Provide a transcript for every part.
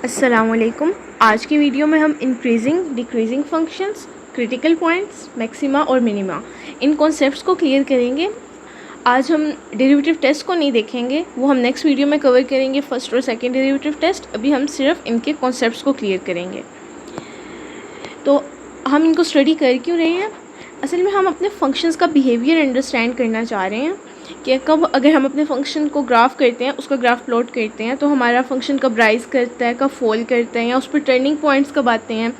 अस्सलामुअलैकुम। आज की वीडियो में हम increasing decreasing functions, critical points, maxima और मिनिमा इन कॉन्सेप्ट्स को क्लियर करेंगे। आज हम डेरिवेटिव टेस्ट को नहीं देखेंगे, वो हम नेक्स्ट वीडियो में कवर करेंगे, फर्स्ट और सेकंड डेरिवेटिव टेस्ट। अभी हम सिर्फ इनके कॉन्सेप्ट्स को क्लियर करेंगे। तो हम इनको स्टडी कर क्यों रहे हैं? असल में हम अपने फंक्शंस का बिहेवियर अंडरस्टैंड करना चाह रहे हैं कि कब अगर हम अपने फंक्शन को ग्राफ करते हैं, उसका ग्राफ प्लॉट करते हैं, तो हमारा फंक्शन कब राइज करता है, कब फॉल करता है, या उस पर टर्निंग पॉइंट्स कब आते हैं,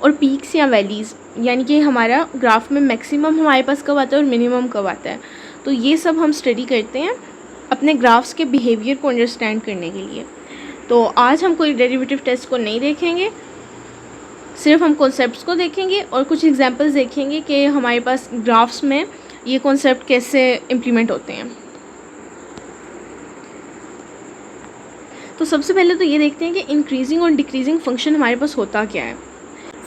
और पीक्स या वैलीज़, यानी कि हमारा ग्राफ में मैक्सिमम हमारे पास कब आता है और मिनिमम कब आता है। तो ये सब हम स्टडी करते हैं अपने ग्राफ्स के बिहेवियर को अंडरस्टैंड करने के लिए। तो आज हम कोई डेरिवेटिव टेस्ट को नहीं देखेंगे, सिर्फ हम कॉन्सेप्ट्स को देखेंगे और कुछ एग्जांपल्स देखेंगे कि हमारे पास ग्राफ्स में ये कॉन्सेप्ट कैसे इम्प्लीमेंट होते हैं। तो सबसे पहले तो ये देखते हैं कि इंक्रीजिंग और डिक्रीजिंग फंक्शन हमारे पास होता क्या है।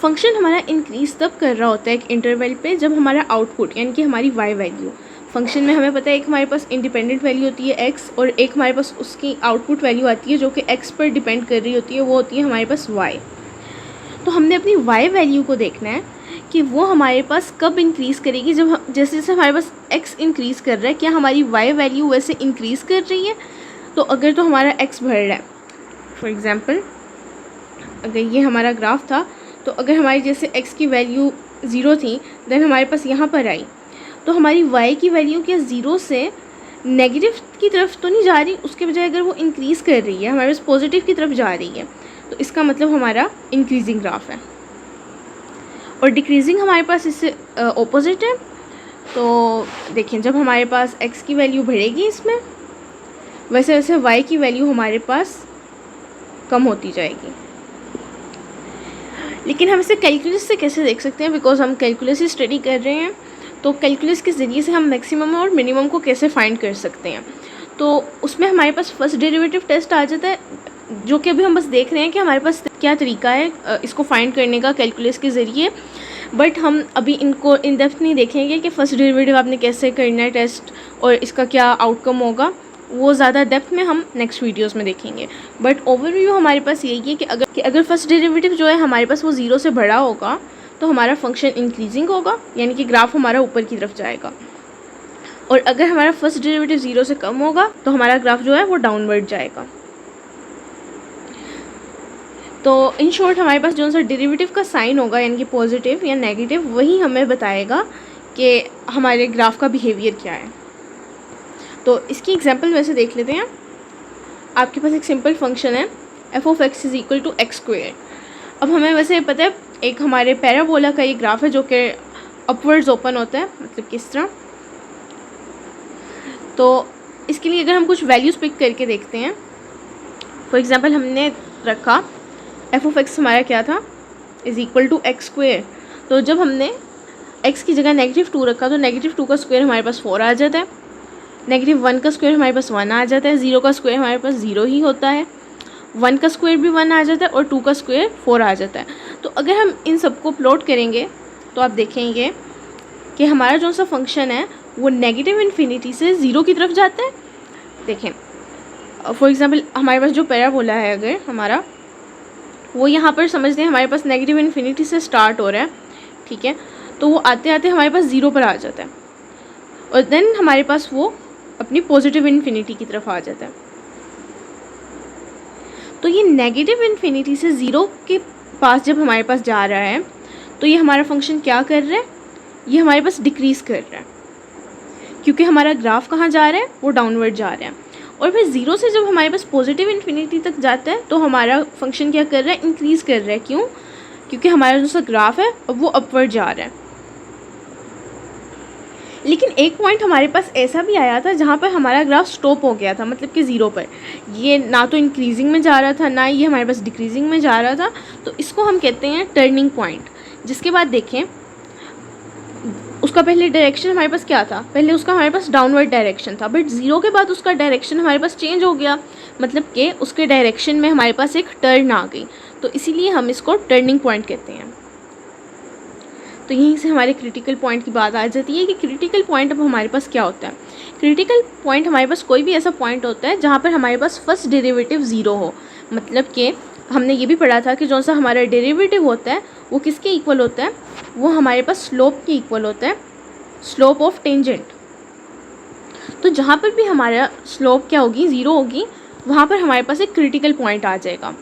फंक्शन हमारा इंक्रीज तब कर रहा होता है एक इंटरवल पे जब हमारा आउटपुट यानी कि हमारी वाई वैल्यू, फंक्शन में हमें पता है एक हमारे पास इंडिपेंडेंट वैल्यू होती है एक्स, और एक हमारे पास उसकी आउटपुट वैल्यू आती है जो कि एक्स पर डिपेंड कर रही होती है, वो होती है हमारे पास वाई। तो हमने अपनी वाई वैल्यू को देखना है कि वो हमारे पास कब इंक्रीज़ करेगी, जब जैसे जैसे हमारे पास एक्स इंक्रीज़ कर रहा है, क्या हमारी वाई वैल्यू वैसे इंक्रीज़ कर रही है। तो अगर तो हमारा एक्स बढ़ रहा है, फॉर एग्ज़ाम्पल अगर ये हमारा ग्राफ था, तो अगर हमारी जैसे एक्स की वैल्यू 0 थी, देन हमारे पास यहाँ पर आई, तो हमारी वाई की वैल्यू क्या 0 से नेगेटिव की तरफ तो नहीं जा रही, उसके बजाय अगर वो इंक्रीज़ कर रही है, हमारे पास पॉजिटिव की तरफ जा रही है, तो इसका मतलब हमारा इंक्रीजिंग ग्राफ है। और डिक्रीजिंग हमारे पास इससे ऑपोजिट है। तो देखिए, जब हमारे पास x की वैल्यू बढ़ेगी इसमें, वैसे वैसे y की वैल्यू हमारे पास कम होती जाएगी। लेकिन हम इसे कैलकुलस से कैसे देख सकते हैं, बिकॉज हम कैलकुलस ही स्टडी कर रहे हैं। तो कैलकुलस के ज़रिए से हम मैक्सिमम और मिनिमम को कैसे फाइंड कर सकते हैं, तो उसमें हमारे पास फर्स्ट डेरिवेटिव टेस्ट आ जाता है, जो कि अभी हम बस देख रहे हैं कि हमारे पास क्या तरीका है इसको फाइंड करने का कैलकुलस के ज़रिए। बट हम अभी इनको इन डेप्थ नहीं देखेंगे कि फ़र्स्ट डेरिवेटिव आपने कैसे करना है टेस्ट और इसका क्या आउटकम होगा, वो ज़्यादा डेप्थ में हम नेक्स्ट वीडियोस में देखेंगे। बट ओवरव्यू हमारे पास यही है कि अगर फर्स्ट डेरिवेटिव जो है हमारे पास वो 0 से बड़ा होगा, तो हमारा फंक्शन इंक्रीजिंग होगा, यानी कि ग्राफ हमारा ऊपर की तरफ जाएगा। और अगर हमारा फर्स्ट डेरिवेटिव 0 से कम होगा, तो हमारा ग्राफ जो है वो डाउनवर्ड जाएगा। तो इन शॉर्ट हमारे पास जो सा डेरिवेटिव का साइन होगा, यानी कि पॉजिटिव या नेगेटिव, वही हमें बताएगा कि हमारे ग्राफ का बिहेवियर क्या है। तो इसकी एग्जांपल वैसे देख लेते हैं। आपके पास एक सिंपल फंक्शन है f(x) = x²। अब हमें वैसे पता है एक हमारे पैराबोला का ये ग्राफ है जो कि अपवर्ड्स ओपन होता है, मतलब किस तरह। तो इसके लिए अगर हम कुछ वैल्यूज़ पिक करके देखते हैं, फॉर एग्ज़ाम्पल हमने रखा f(x) हमारा क्या था, = x²। तो जब हमने x की जगह -2 रखा, तो -2 का स्क्वायर हमारे पास 4 आ जाता है, -1 का स्क्वायर हमारे पास 1 आ जाता है, 0 का स्क्वायर हमारे पास 0 ही होता है, 1 का स्क्वायर भी 1 आ जाता है, और 2 का स्क्वायर 4 आ जाता है। तो अगर हम इन सबको प्लॉट करेंगे तो आप देखेंगे कि हमारा जो सा फंक्शन है वो नेगेटिव इन्फिनिटी से 0 की तरफ जाता है। देखें, फॉर एग्ज़ाम्पल हमारे पास जो पैराबोला है, अगर हमारा वो यहाँ पर समझते हैं हमारे पास नेगेटिव इन्फिनिटी से स्टार्ट हो रहा है, ठीक है, तो वो आते आते हमारे पास 0 पर आ जाता है, और देन हमारे पास वो अपनी पॉजिटिव इन्फिनिटी की तरफ आ जाता है। तो ये नेगेटिव इन्फिनिटी से 0 के पास जब हमारे पास जा रहा है, तो ये हमारा फंक्शन क्या कर रहा है, ये हमारे पास डिक्रीज़ कर रहा है, क्योंकि हमारा ग्राफ कहाँ जा रहा है, वो डाउनवर्ड जा रहा है। और फिर 0 से जब हमारे पास पॉजिटिव इन्फिनिटी तक जाता है, तो हमारा फंक्शन क्या कर रहा है, इंक्रीज़ कर रहा है। क्यों? क्योंकि हमारा जो सा ग्राफ है अब वो अपवर्ड जा रहा है। लेकिन एक पॉइंट हमारे पास ऐसा भी आया था जहाँ पर हमारा ग्राफ स्टॉप हो गया था, मतलब कि 0 पर। ये ना तो इंक्रीजिंग में जा रहा था, ना ये हमारे पास डिक्रीजिंग में जा रहा था। तो इसको हम कहते हैं टर्निंग पॉइंट। जिसके बाद देखें, उसका पहले डायरेक्शन हमारे पास क्या था, पहले उसका हमारे पास डाउनवर्ड डायरेक्शन था, बट 0 के बाद उसका डायरेक्शन हमारे पास चेंज हो गया, मतलब कि उसके डायरेक्शन में हमारे पास एक टर्न आ गई। तो इसीलिए हम इसको टर्निंग पॉइंट कहते हैं। तो यहीं से हमारे क्रिटिकल पॉइंट की बात आ जाती है कि क्रिटिकल पॉइंट अब हमारे पास क्या होता है। क्रिटिकल पॉइंट हमारे पास कोई भी ऐसा पॉइंट होता है जहाँ पर हमारे पास फर्स्ट डेरिवेटिव 0 हो, मतलब कि हमने ये भी पढ़ा था कि जो सा हमारा डेरिवेटिव होता है वो किसके इक्वल होता है, वो हमारे पास स्लोप के इक्वल होता है, स्लोप ऑफ टेंजेंट। तो जहाँ पर भी हमारा स्लोप क्या होगी, ज़ीरो होगी, वहाँ पर हमारे पास एक क्रिटिकल पॉइंट आ जाएगा।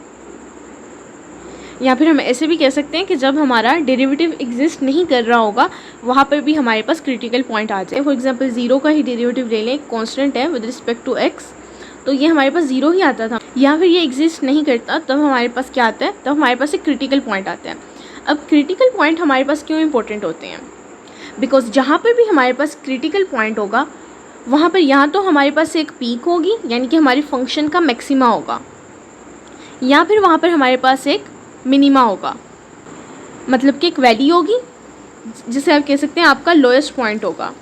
या फिर हम ऐसे भी कह सकते हैं कि जब हमारा डेरिवेटिव एग्जिस्ट नहीं कर रहा होगा वहाँ पर भी हमारे पास क्रिटिकल पॉइंट आ जाए। फॉर एग्जांपल ज़ीरो का ही डेरिवेटिव ले लें, कांस्टेंट है विद रिस्पेक्ट टू एक्स, तो ये हमारे पास ज़ीरो ही आता था। या फिर ये एग्जिस्ट नहीं करता, तब हमारे पास क्या आता है, तब हमारे पास एक क्रिटिकल पॉइंट आता है। अब क्रिटिकल पॉइंट हमारे पास क्यों इंपॉर्टेंट होते हैं, बिकॉज जहाँ पर भी हमारे पास क्रिटिकल पॉइंट होगा वहाँ पर या तो हमारे पास एक पीक होगी यानी कि हमारी फंक्शन का मैक्सिमा होगा, या फिर वहाँ पर हमारे पास एक मिनिमा होगा, मतलब कि एक वैली होगी जिसे आप कह सकते हैं आपका लोएस्ट पॉइंट होगा,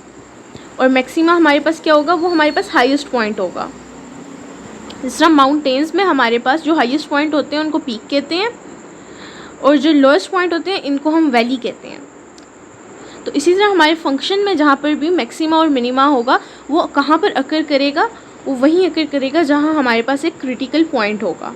और मैक्सिमा हमारे पास क्या होगा, वो हमारे पास हाईएस्ट पॉइंट होगा। जिस तरह माउंटेन्स में हमारे पास जो हाईएस्ट पॉइंट होते हैं उनको पीक कहते हैं, और जो लोएस्ट पॉइंट होते हैं इनको हम वैली कहते हैं। तो इसी तरह हमारे फंक्शन में जहाँ पर भी मैक्सिमा और मिनिमा होगा वो कहाँ पर अकर करेगा, वो वहीं अकर करेगा जहाँ हमारे पास एक क्रिटिकल पॉइंट होगा।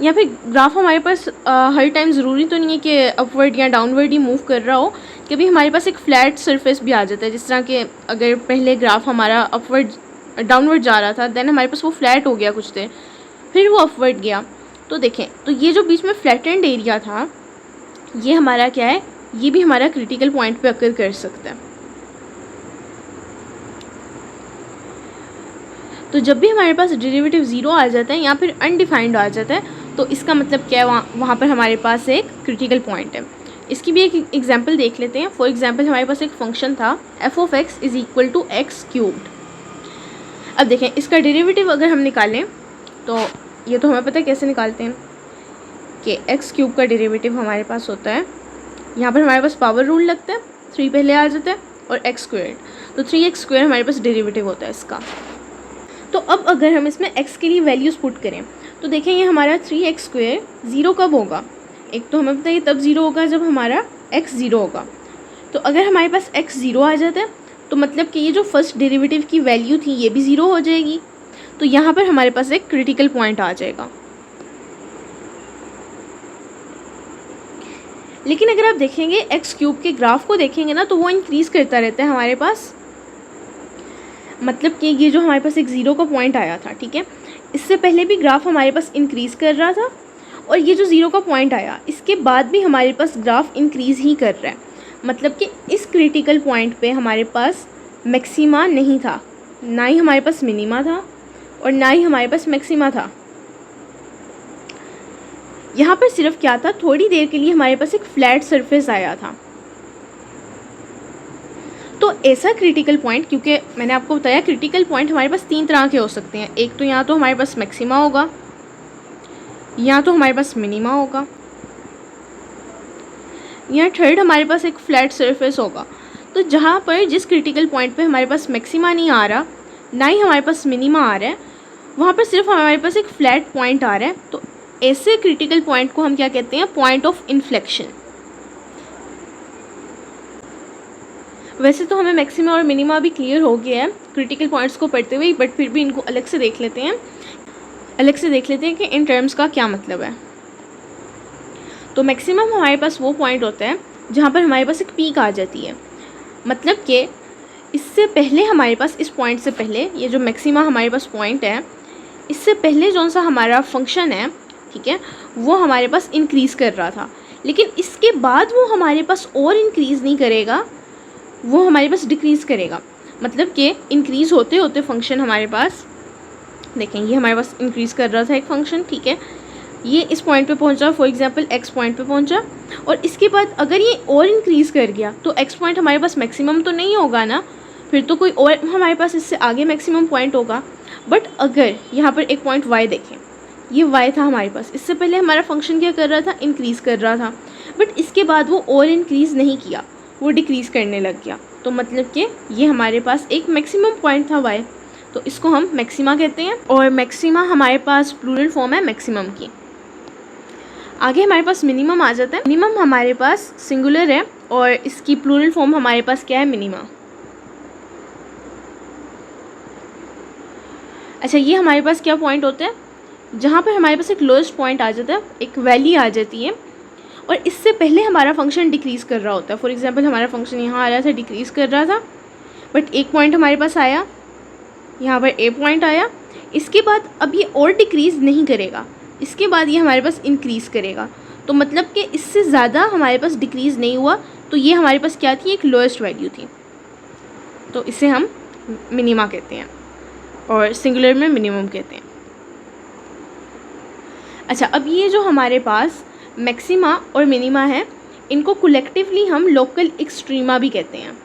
या फिर ग्राफ हमारे पास हर टाइम ज़रूरी तो नहीं है कि अपवर्ड या डाउनवर्ड ही मूव कर रहा हो, कभी हमारे पास एक फ्लैट सरफेस भी आ जाता है। जिस तरह के अगर पहले ग्राफ हमारा अपवर्ड डाउनवर्ड जा रहा था, देन हमारे पास वो फ्लैट हो गया कुछ देर, फिर वो अपवर्ड गया, तो देखें तो ये जो बीच में फ्लैटेंड एरिया था ये हमारा क्या है, ये भी हमारा क्रिटिकल पॉइंट पे अकर कर सकता है। तो जब भी हमारे पास डेरिवेटिव ज़ीरो आ जाता है या फिर अनडिफाइंड आ जाता है तो इसका मतलब क्या है, वहाँ पर हमारे पास एक क्रिटिकल पॉइंट है। इसकी भी एक एग्जांपल देख लेते हैं। फॉर एग्जांपल हमारे पास एक फंक्शन था f of x is equal to x cubed. अब देखें इसका डेरिवेटिव अगर हम निकालें तो ये तो हमें पता है कैसे निकालते हैं कि एक्स क्यूब का डेरिवेटिव हमारे पास होता है, यहाँ पर हमारे पास पावर रूल लगता है, 3 पहले आ जाता है और एक्स स्क्वायर्ड, तो 3x स्क्वायर हमारे पास डेरिवेटिव होता है इसका। तो अब अगर हम इसमें x के लिए वैल्यूज़ पुट करें तो देखें ये हमारा 3x स्क्वायर ज़ीरो कब होगा, एक तो हमें पता है तब ज़ीरो होगा जब हमारा x ज़ीरो होगा। तो अगर हमारे पास x ज़ीरो आ जाता है तो मतलब कि ये जो फर्स्ट डेरिवेटिव की वैल्यू थी ये भी ज़ीरो हो जाएगी, तो यहाँ पर हमारे पास एक क्रिटिकल पॉइंट आ जाएगा। लेकिन अगर आप देखेंगे एक्स क्यूब के ग्राफ को देखेंगे ना तो वो इंक्रीज़ करता रहता है हमारे पास, मतलब कि ये जो हमारे पास एक ज़ीरो का पॉइंट आया था, ठीक है, इससे पहले भी ग्राफ हमारे पास इंक्रीज़ कर रहा था, और ये जो ज़ीरो का पॉइंट आया इसके बाद भी हमारे पास ग्राफ इंक्रीज़ ही कर रहा है। मतलब कि इस क्रिटिकल पॉइंट पे हमारे पास मैक्सिमा नहीं था, ना ही हमारे पास मिनिमा था और ना ही हमारे पास मैक्सिमा था। यहाँ पर सिर्फ क्या था, थोड़ी देर के लिए हमारे पास एक फ्लैट सरफेस आया था। तो ऐसा क्रिटिकल पॉइंट, क्योंकि मैंने आपको बताया क्रिटिकल पॉइंट हमारे पास 3 तरह के हो सकते हैं, एक तो यहाँ तो हमारे पास मैक्सिमा होगा, या तो हमारे पास मिनिमा होगा, या थर्ड हमारे पास एक फ्लैट सरफेस होगा। तो जहाँ पर जिस क्रिटिकल पॉइंट पे हमारे पास मैक्सिमा नहीं आ रहा, ना ही हमारे पास मिनिमा आ रहा है, वहाँ पर सिर्फ हमारे पास एक फ्लैट पॉइंट आ रहा है, तो ऐसे क्रिटिकल पॉइंट को हम क्या कहते हैं, पॉइंट ऑफ इन्फ्लेक्शन। वैसे तो हमें मैक्सिमा और मिनिमा भी क्लियर हो गया है क्रिटिकल पॉइंट्स को पढ़ते हुए, बट फिर भी इनको अलग से देख लेते हैं कि इन टर्म्स का क्या मतलब है। तो मैक्सिमम हमारे पास वो पॉइंट होता है जहाँ पर हमारे पास एक पीक आ जाती है, मतलब कि इससे पहले हमारे पास, इस पॉइंट से पहले, ये जो मैक्सिमा हमारे पास पॉइंट है, इससे पहले जौन सा हमारा फंक्शन है, ठीक है, वो हमारे पास इंक्रीज़ कर रहा था, लेकिन इसके बाद वो हमारे पास और इंक्रीज़ नहीं करेगा, वो हमारे पास डिक्रीज़ करेगा। मतलब कि इंक्रीज़ होते होते फंक्शन हमारे पास, देखें ये हमारे पास इंक्रीज़ कर रहा था एक फंक्शन, ठीक है, ये इस पॉइंट पे पहुंचा, फॉर एग्जांपल एक्स पॉइंट पे पहुंचा, और इसके बाद अगर ये और इंक्रीज़ कर गया तो एक्स पॉइंट हमारे पास मैक्सिमम तो नहीं होगा ना, फिर तो कोई और हमारे पास इससे आगे मैक्सिमम पॉइंट होगा। बट अगर यहाँ पर एक पॉइंट वाई देखें, ये वाई था हमारे पास, इससे पहले हमारा फंक्शन क्या कर रहा था, इंक्रीज़ कर रहा था, बट इसके बाद वो और इंक्रीज़ नहीं किया, वो डिक्रीज़ करने लग गया, तो मतलब कि ये हमारे पास एक मैक्सिमम पॉइंट था वाई, तो इसको हम मैक्सिमा कहते हैं। और मैक्सिमा हमारे पास प्लूरल फॉर्म है मैक्सिमम की। आगे हमारे पास मिनिमम आ जाता है। मिनिमम हमारे पास सिंगुलर है और इसकी प्लूरल फॉर्म हमारे पास क्या है, मिनिमा। अच्छा, ये हमारे पास क्या पॉइंट होता है, जहाँ पर हमारे पास एक लोएस्ट पॉइंट आ जाता है, एक वैली आ जाती है, और इससे पहले हमारा फंक्शन डिक्रीज़ कर रहा होता है। फॉर एग्जांपल हमारा फंक्शन यहाँ आ रहा था, डिक्रीज़ कर रहा था, बट एक पॉइंट हमारे पास आया, यहाँ पर ए पॉइंट आया, इसके बाद अब ये और डिक्रीज़ नहीं करेगा, इसके बाद ये हमारे पास इंक्रीज़ करेगा। तो मतलब कि इससे ज़्यादा हमारे पास डिक्रीज़ नहीं हुआ, तो ये हमारे पास क्या थी, एक लोएस्ट वैल्यू थी। तो इसे हम मिनिमा कहते हैं और सिंगुलर में मिनिमम कहते हैं। अच्छा, अब ये जो हमारे पास मैक्सिमा और मिनिमा है, इनको कलेक्टिवली हम लोकल एक्सट्रीमा भी कहते हैं,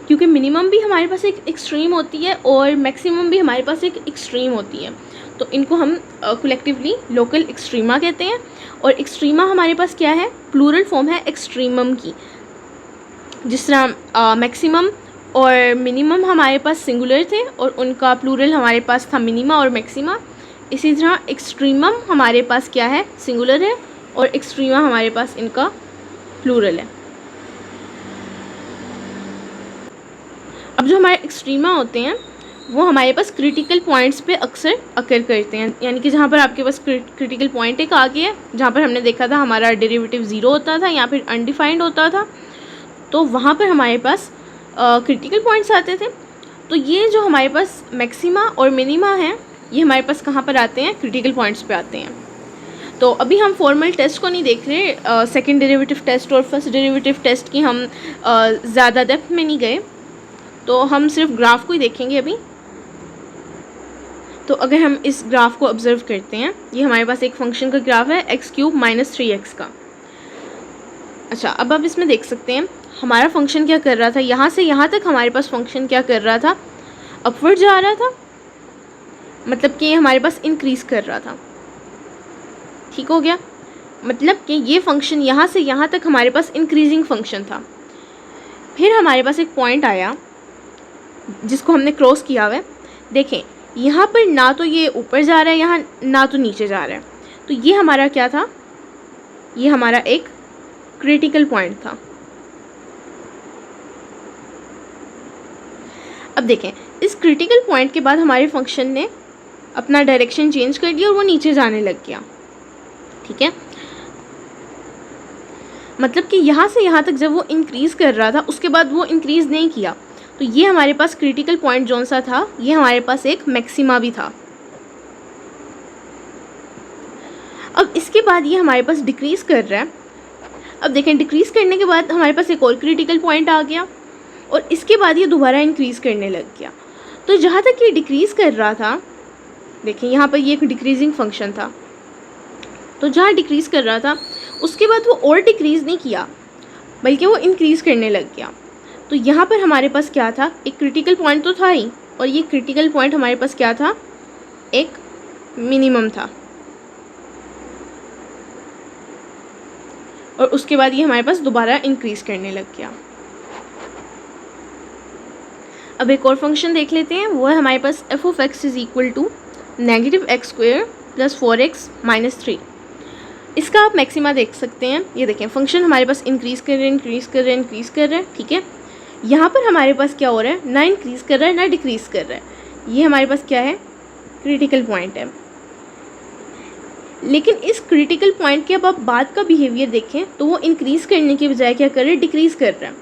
क्योंकि मिनिमम भी हमारे पास एक एक्सट्रीम होती है और मैक्सिमम भी हमारे पास एक एक्सट्रीम होती है। तो इनको हम कलेक्टिवली लोकल एक्सट्रीमा कहते हैं। और एक्सट्रीमा हमारे पास क्या है, प्लूरल फॉर्म है एक्सट्रीमम की। जिस तरह मैक्सिमम और मिनिमम हमारे पास सिंगुलर थे और उनका प्लूरल हमारे पास था मिनिमा और मैक्सिमा, इसी तरह एक्सट्रीमम हमारे पास क्या है, सिंगुलर है, और एक्सट्रीमा हमारे पास इनका प्लूरल है। अब जो हमारे एक्सट्रीमा होते हैं वो हमारे पास क्रिटिकल पॉइंट्स पे अक्सर अकर करते हैं, यानी कि जहाँ पर आपके पास क्रिटिकल पॉइंट एक आ गया है, जहाँ पर हमने देखा था हमारा डेरिवेटिव ज़ीरो होता था या फिर अनडिफाइंड होता था, तो वहाँ पर हमारे पास क्रिटिकल पॉइंट्स आते थे। तो ये जो हमारे पास मैक्सिमा और मिनिमा हैं, ये हमारे पास कहाँ पर आते हैं, क्रिटिकल पॉइंट्स पे आते हैं। तो अभी हम फॉर्मल टेस्ट को नहीं देख रहे, सेकंड डेरिवेटिव टेस्ट और फर्स्ट डेरिवेटिव टेस्ट की हम ज़्यादा डेप्थ में नहीं गए, तो हम सिर्फ ग्राफ को ही देखेंगे अभी। तो अगर हम इस ग्राफ को ऑब्जर्व करते हैं, ये हमारे पास एक फंक्शन का ग्राफ है x³ - 3x का। अच्छा, अब आप इसमें देख सकते हैं हमारा फंक्शन क्या कर रहा था, यहाँ से यहाँ तक हमारे पास फंक्शन क्या कर रहा था, अपवर्ड जा रहा था, मतलब कि हमारे पास इंक्रीज़ कर रहा था। ठीक हो गया, मतलब कि ये फंक्शन यहाँ से यहाँ तक हमारे पास इंक्रीजिंग फंक्शन था। फिर हमारे पास एक पॉइंट आया जिसको हमने क्रॉस किया हुआ है। देखें, यहाँ पर ना तो ये ऊपर जा रहा है, यहाँ ना तो नीचे जा रहा है, तो ये हमारा क्या था, ये हमारा एक क्रिटिकल पॉइंट था। अब देखें, इस क्रिटिकल पॉइंट के बाद हमारे फंक्शन ने अपना डायरेक्शन चेंज कर दिया और वो नीचे जाने लग गया। ठीक है, मतलब कि यहाँ से यहाँ तक जब वो इंक्रीज़ कर रहा था, उसके बाद वो इंक्रीज़ नहीं किया, तो ये हमारे पास क्रिटिकल पॉइंट जौन सा था, ये हमारे पास एक मैक्सिमा भी था। अब इसके बाद ये हमारे पास डिक्रीज़ कर रहा है। अब देखें, डिक्रीज़ करने के बाद हमारे पास एक और क्रिटिकल पॉइंट आ गया और इसके बाद ये दोबारा इंक्रीज़ करने लग गया। तो जहाँ तक ये डिक्रीज़ कर रहा था, देखें यहाँ पर ये एक डिक्रीजिंग फंक्शन था, तो जहाँ डिक्रीज़ कर रहा था उसके बाद वो और डिक्रीज़ नहीं किया, बल्कि वो इंक्रीज़ करने लग गया। तो यहाँ पर हमारे पास क्या था, एक क्रिटिकल पॉइंट तो था ही, और ये क्रिटिकल पॉइंट हमारे पास क्या था, एक मिनिमम था, और उसके बाद ये हमारे पास दोबारा इंक्रीज़ करने लग गया। अब एक और फंक्शन देख लेते हैं, वो है हमारे पास f(x) = -x² + 4x - 3। इसका आप मैक्सिमा देख सकते हैं। ये देखें, फंक्शन हमारे पास इंक्रीज़ कर रहे हैं, इंक्रीज़ कर रहे हैं, इंक्रीज़ कर रहे हैं। ठीक है, यहाँ पर हमारे पास क्या हो रहा है, ना इंक्रीज़ कर रहा है ना डिक्रीज़ कर रहा है। ये हमारे पास क्या है, क्रिटिकल पॉइंट है। लेकिन इस क्रिटिकल पॉइंट के अब आप बाद का बिहेवियर देखें तो वो इंक्रीज़ करने के बजाय क्या कर रहा है, डिक्रीज़ कर रहा है।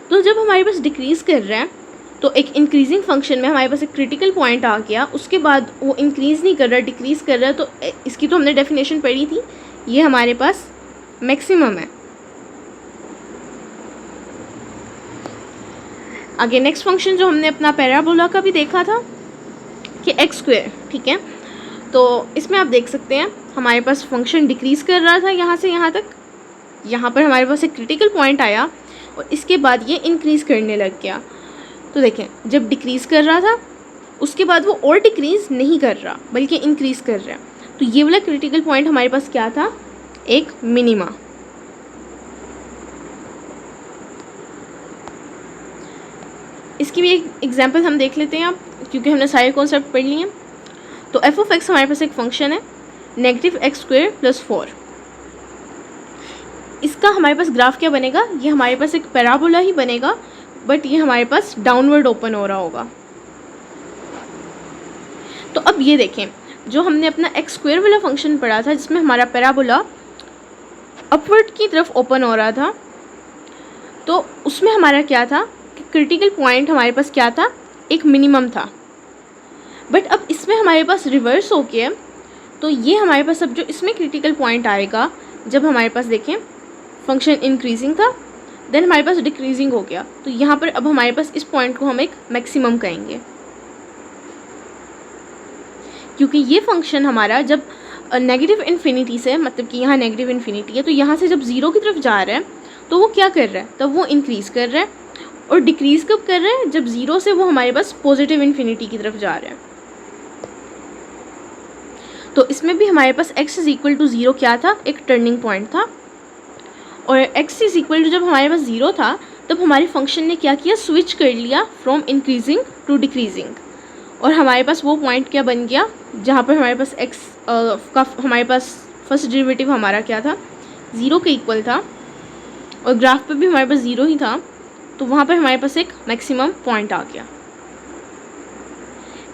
तो जब हमारे पास डिक्रीज़ कर रहा है, तो एक इंक्रीजिंग फंक्शन में हमारे पास एक क्रिटिकल पॉइंट आ गया, उसके बाद वो इंक्रीज़ नहीं कर रहा, डिक्रीज़ कर रहा है। तो इसकी तो हमने डेफिनेशन पढ़ी थी, ये हमारे पास मैक्सिमम है। आगे नेक्स्ट फंक्शन जो हमने अपना पैराबोला का भी देखा था कि x²। ठीक है, तो इसमें आप देख सकते हैं हमारे पास फंक्शन डिक्रीज़ कर रहा था यहाँ से यहाँ तक, यहाँ पर हमारे पास एक क्रिटिकल पॉइंट आया और इसके बाद ये इंक्रीज़ करने लग गया। तो देखें, जब डिक्रीज़ कर रहा था उसके बाद वो और डिक्रीज़ नहीं कर रहा बल्कि इंक्रीज़ कर रहा है। तो ये वाला क्रिटिकल पॉइंट हमारे पास क्या था, एक मिनिमा। इसकी भी एक एग्जांपल हम देख लेते हैं आप, क्योंकि हमने सारे कॉन्सेप्ट पढ़ लिए हैं। तो f(x) हमारे पास एक फंक्शन है -x² + 4। इसका हमारे पास ग्राफ क्या बनेगा, ये हमारे पास एक पैराबोला ही बनेगा, बट ये हमारे पास डाउनवर्ड ओपन हो रहा होगा। तो अब ये देखें, जो हमने अपना एक्स स्क्वायर वाला फंक्शन पढ़ा था जिसमें हमारा पैराबोला अपवर्ड की तरफ ओपन हो रहा था, तो उसमें हमारा क्या था कि क्रिटिकल पॉइंट हमारे पास क्या था, एक मिनिमम था। बट अब इसमें हमारे पास रिवर्स हो गया, तो ये हमारे पास अब जो इसमें क्रिटिकल पॉइंट आएगा जब हमारे पास देखें फंक्शन इंक्रीजिंग था, देन हमारे पास डिक्रीजिंग हो गया, तो यहाँ पर अब हमारे पास इस पॉइंट को हम एक मैक्सिमम कहेंगे, क्योंकि ये फंक्शन हमारा जब नेगेटिव इन्फिनिटी से, मतलब कि यहाँ नेगेटिव इन्फिनिटी है, तो यहाँ से जब ज़ीरो की तरफ जा रहा है तो वो क्या कर रहा है, तब वो इंक्रीज़ कर रहा है, और डिक्रीज़ कब कर रहा है, जब ज़ीरो से वो हमारे पास पॉजिटिव इन्फिनिटी की तरफ जा रहा है। तो इसमें भी हमारे पास x is equal to zero क्या था, एक टर्निंग पॉइंट था, और x इज़ इक्वल टू जब हमारे पास ज़ीरो था तब हमारे फंक्शन ने क्या किया, स्विच कर लिया फ्रॉम इंक्रीजिंग टू डिक्रीजिंग, और हमारे पास वो पॉइंट क्या बन गया जहाँ पर हमारे पास x का हमारे पास फर्स्ट डेरिवेटिव हमारा क्या था, ज़ीरो के इक्वल था, और ग्राफ पे भी हमारे पास ज़ीरो ही था, तो वहाँ पर हमारे पास एक मैक्सिमम पॉइंट आ गया।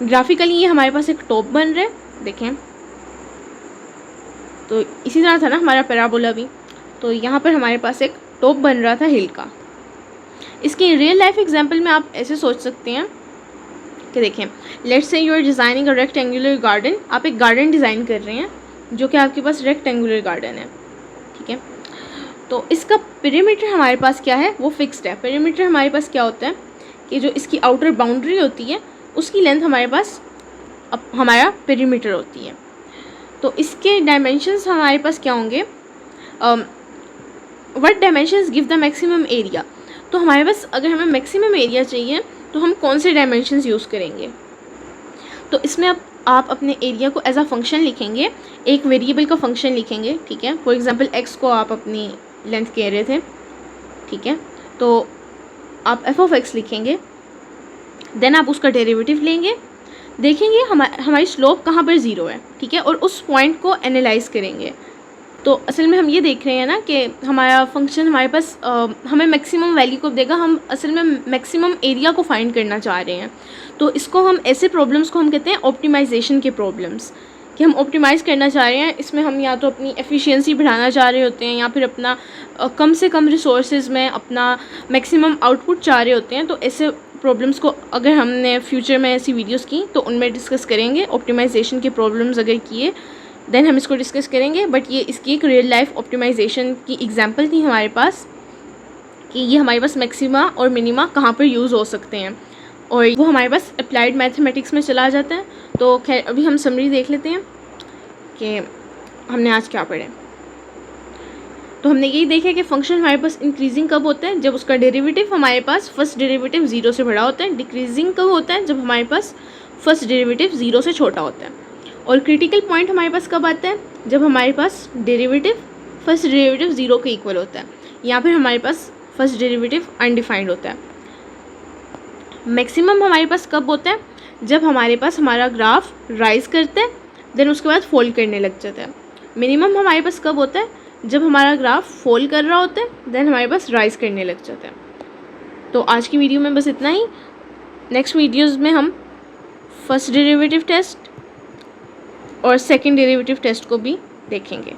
ग्राफिकली ये हमारे पास एक टॉप बन रहा है, देखें, तो इसी तरह था ना हमारा पैराबोला भी, तो यहाँ पर हमारे पास एक टॉप बन रहा था हिल का। इसके रियल लाइफ एग्जांपल में आप ऐसे सोच सकते हैं कि देखें, let's say you are designing a rectangular garden, आप एक गार्डन डिज़ाइन कर रहे हैं जो कि आपके पास रेक्टेंगुलर गार्डन है, ठीक है। तो इसका पेरीमीटर हमारे पास क्या है, वो फिक्स्ड है। पेरीमीटर हमारे पास क्या होता है कि जो इसकी आउटर बाउंड्री होती है उसकी लेंथ हमारे पास हमारा पेरीमीटर होती है। तो इसके डायमेंशंस हमारे पास क्या होंगे, what dimensions give the maximum area. तो हमारे पास अगर हमें मैक्सिमम एरिया चाहिए तो हम कौन से डायमेंशंस यूज़ करेंगे, तो इसमें आप अपने एरिया को एज अ फंक्शन लिखेंगे, एक वेरिएबल का फंक्शन लिखेंगे, ठीक है। फॉर एग्जांपल एक्स को आप अपनी लेंथ कह रहे थे, ठीक है, तो आप एफ ऑफ एक्स लिखेंगे, देन आप उसका डेरिवेटिव लेंगे, देखेंगे हमारी स्लोप कहाँ पर ज़ीरो है, ठीक है, और उस पॉइंट को एनालाइज करेंगे। तो असल में हम ये देख रहे हैं ना कि हमारा फंक्शन हमारे पास हमें मैक्सिमम वैल्यू को देगा, हम असल में मैक्सिमम एरिया को फाइंड करना चाह रहे हैं। तो इसको हम ऐसे प्रॉब्लम्स को हम कहते हैं ऑप्टिमाइजेशन के प्रॉब्लम्स, कि हम ऑप्टिमाइज़ करना चाह रहे हैं। इसमें हम या तो अपनी एफिशिएंसी बढ़ाना चाह रहे होते हैं या फिर अपना कम से कम रिसोर्सेज में अपना मैक्सिमम आउटपुट चाह रहे होते हैं। तो ऐसे प्रॉब्लम्स को अगर हमने फ्यूचर में ऐसी वीडियोस की तो उनमें डिस्कस करेंगे। ऑप्टिमाइजेशन के प्रॉब्लम्स अगर किए देन हम इसको डिस्कस करेंगे। बट ये इसकी एक रियल लाइफ ऑप्टिमाइजेशन की एग्जांपल थी हमारे पास, कि ये हमारे पास मैक्सिमा और मिनिमा कहाँ पर यूज़ हो सकते हैं, और वो हमारे पास अप्लाइड मैथमेटिक्स में चला जाता है। तो खैर अभी हम समरी देख लेते हैं कि हमने आज क्या पढ़े। तो हमने यही देखा कि फंक्शन हमारे पास इंक्रीजिंग कब होता है, जब उसका डेरिवेटिव हमारे पास फर्स्ट डेरिवेटिव ज़ीरो से बड़ा होता है। डिक्रीजिंग कब होता है, जब हमारे पास फर्स्ट डेरिवेटिव ज़ीरो से छोटा होता है। और क्रिटिकल पॉइंट हमारे पास कब आता है, जब हमारे पास डेरिवेटिव फर्स्ट डेरिवेटिव ज़ीरो के इक्वल होता है, या फिर हमारे पास फर्स्ट डेरिवेटिव अनडिफाइंड होता है। मैक्सिमम हमारे पास कब होता है, जब हमारे पास हमारा ग्राफ राइज करता है देन उसके बाद फॉल करने लग जाता है। मिनिमम हमारे पास कब होता है, जब हमारा ग्राफ फॉल कर रहा होता है देन हमारे पास राइज करने लग जाता है। तो आज की वीडियो में बस इतना ही। नेक्स्ट वीडियोज़ में हम फर्स्ट डेरिवेटिव टेस्ट और सेकंड डेरिवेटिव टेस्ट को भी देखेंगे।